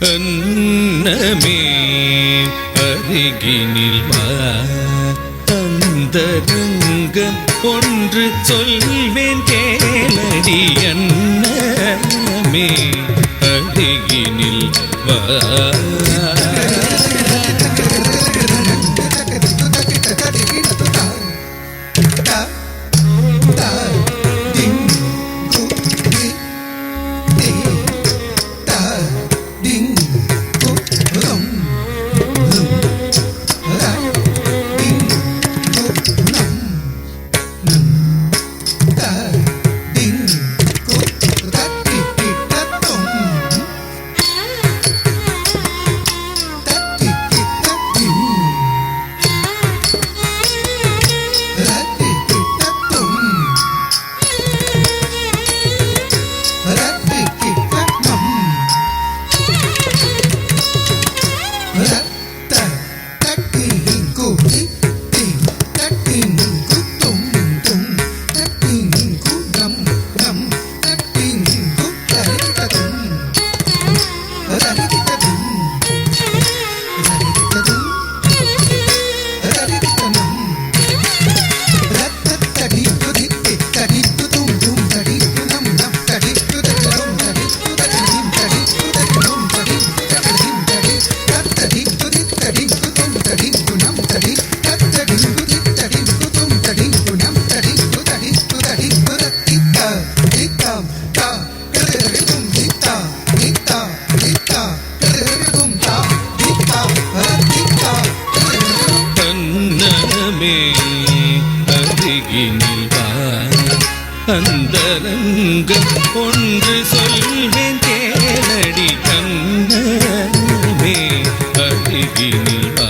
அன்னமே அருகினில் வா அந்தரங்கம் ஒன்று சொல்வேன் கேளடி அன்னமே அருகினில் வா அந்தரங்கம் ஒன்று சொல்வேன் கேளடி கண்ணமே அருகினில் வா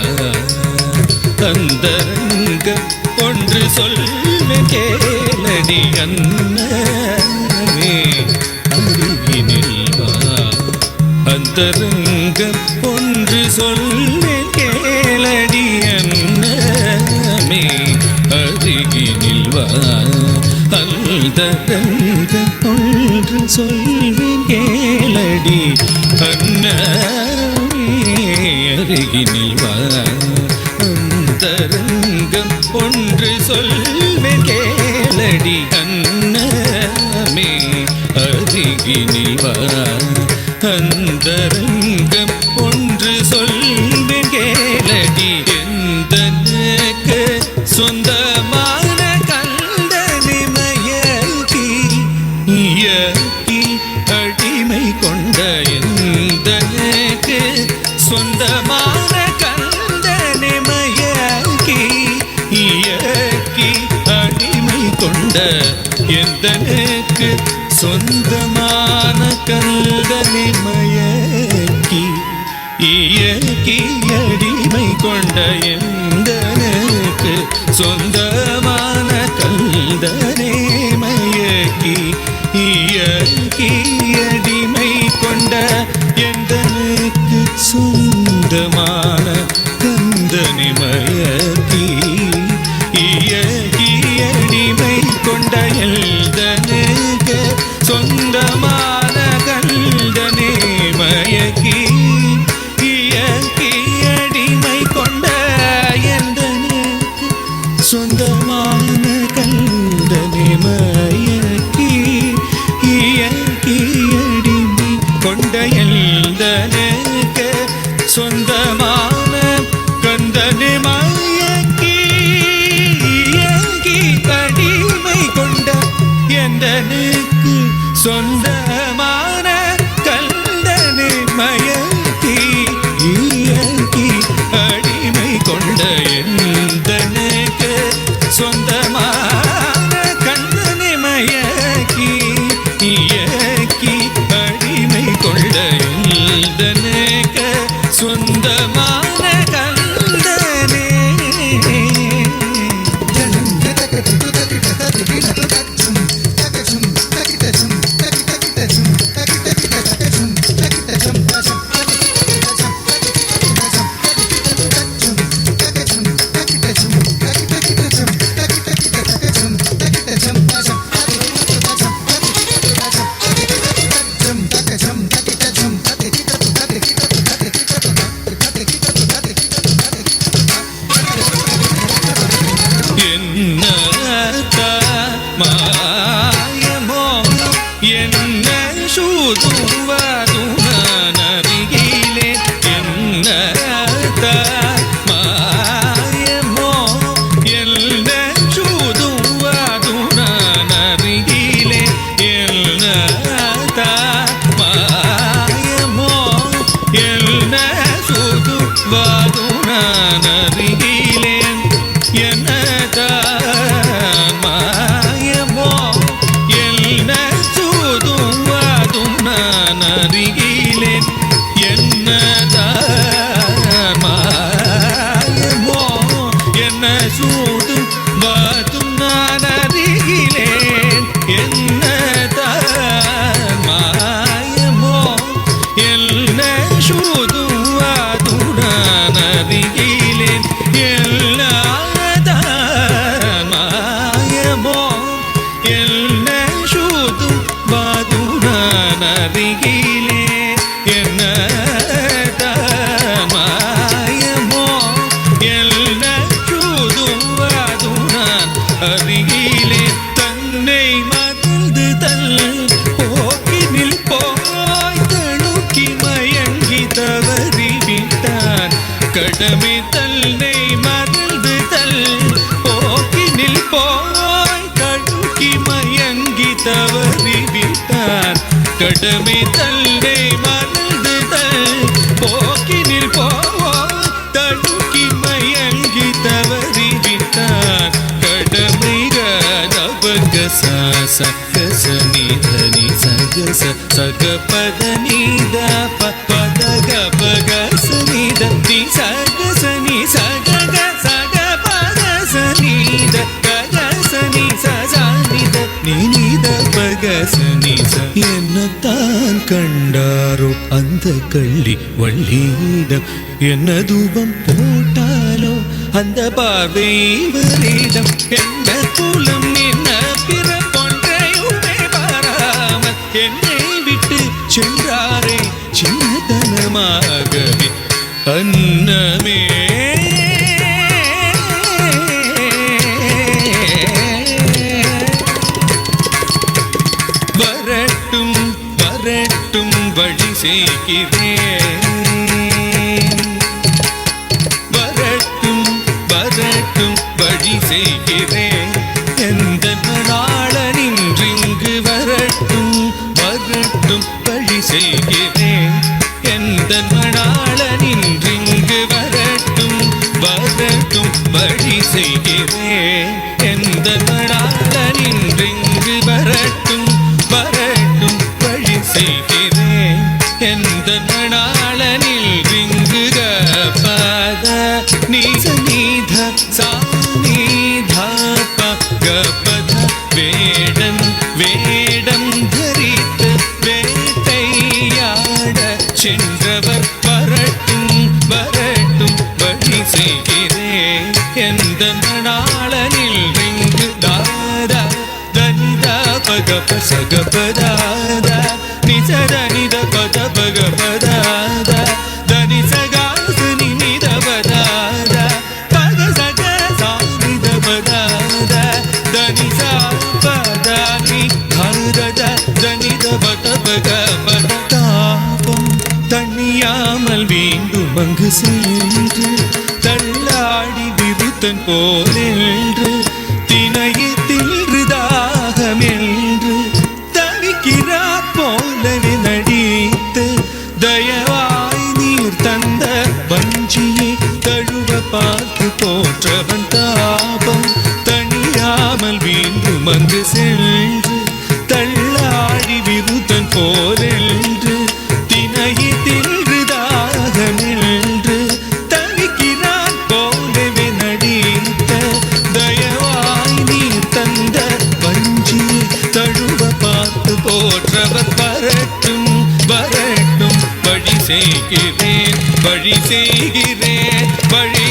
அந்தரங்கம் ஒன்று சொல்வேன் கேளடி அன்னமே அருகினில் வா அந்தரங்கம் ஒன்று சொல்வேன் கேளடி அன்னமே அருகினில் வா அந்தரங்கம் ஒன்று சொல்வேன் கேளடி அன்னமே அருகினில் வா அந்தரங்கம் ஒன்று சொல்வேன் கேளடி அன்னமே அருகினில் வா அந்தரங்கம் ஒன்று சொல்வேன் கேளடி எந்தனுக்கு சொந்தமான அடிமை கொண்ட எந்தனுக்கு சொந்தமான கந்தனை மயக்கி இயக்கி அடிமை கொண்ட எந்தனுக்கு சொந்தமான கந்தனை மயக்கி இயக்கி அடிமை கொண்ட எந்தனுக்கு சொந்தமான கந்தனை மயக்கி இயக்கி அடிமை கொண்ட எந்தனுக்கு சொந்தமான கந்தனை மயக்கி இயக்கி அடிமை கொண்ட எந்தனுக்கு சொந்தமான கந்தனை மயக்கி இயக்கி அடிமை கொண்ட எந்தனுக்கு சொந்தமான கந்தனை மயக்கி அடிமை கொண்ட எந்தனுக்கு சொந்தமான கந்தனை மயக்கி அடிமை கொண்ட எந்தனுக்கு சொந்தமான கந்தனை மயக்கி அடிமை கொண்ட எந்தனுக்கு சொந்தமான கந்தனை மயக்கி அடிமை கொண்ட எந்தனுக்கு சொந்தமான கந்தனே மாயமோ என்ன சுதுவாதும் நான் அறிகிலேன் என்னதான் மாயமோ என்ன சுதுவாதும் நான் அறிகிலேன் என்னதான் மாயமோ என்ன சுதுவாதும் நான் அறிகிலேன் என்னதான் மாயமோ என்ன சுதுவாதும் நான் அறிகிலேன் எல்லாதான் மாயமோ என்ன சுதுவாதும் நான் அறிகிலேன் என்னதான் மாயமோ என்ன சுதுவாதும் நான் அறிகிலேன் தன்னை மறந்து தல் போக்கினில் போய் தழுக்கி மயங்கி தவறிவிட்டான் கடமை தன்னை மறந்து தல் போக்கினில் போய் தழுக்கி மயங்கி தவறிவிட்டான் கடமை தன்னை மறந்து தல் போக்கினில் போய் தழுக்கி மயங்கி தவறிவிட்டான் கடமை கதபக சகச நிதனி சகச சகபத நீத பதக பக சனித தி சகச நி சகக சகபத சனித கக சனி சனித நினித பக சனி என்னத்தான் கண்டாரோ அந்த கள்ளி வள்ளியிடம் என்ன தூபம் போட்டாலோ அந்த பார்வை இவரிடம் என்ன குலம் என்ன பிற பொன்றையுமே பாராமல் என்னை விட்டு சென்றாரே சின்னதனமாகவே அன்னமே வரட்டும் வரட்டும் வழி செய்கிறேன் வரட்டும் வரட்டும் வழி செய்கிறேன் எந்த நாளனின்றிங்கு வரட்டும் வரட்டும் வழி செய்கிறேன் எந்த நாளனின்றிங்கு வரட்டும் வரட்டும் வழி செய்கிறேன் எந்த நாளனின்றிங்கு வரட்டும் வரட்டும் வழி செய்கிறேன் எந்த நாளனில் ரிங்கு கபத நீச நீத சானித பகபத வேடம் வேடம் தரித்து வேட்டையாட சென்றவர் வரட்டும் வரட்டும் வழி செய்கிறேன் எந்த நாளனில் ரிங்கு தாதா தனிதா பகப சகபதாத நிசத நித பத பகபதாத தனி சகாசனி நித பதாத பக சக சானித பதாத தனி சாபதானி பாரத தனித பத பகபத தாபம் தண்ணியாமல் மீண்டும் அங்கு சென்று தள்ளாடி விருத்தன் போலென்று திணையத்தில் தாகமென்று தவிக்கிறார் போலவே நடித்து தயவாய் நீர் தந்த வஞ்சியை தழுவ பார்த்து போற்றவன் தாபம் தனியாமல் மீண்டும் அங்கு சென்று தள்ளாடி விருத்தன் போலென்று திணையத்தில் தாகமென்று தவிக்கிறார் போலவே நடித்த தயவாய் நீர் தந்த வஞ்சியை தழுவ பார்த்து போற்றவர் வரட்டும் வரட்டும் வழி செய்கிறேன் வழி செய்கிறேன் வழி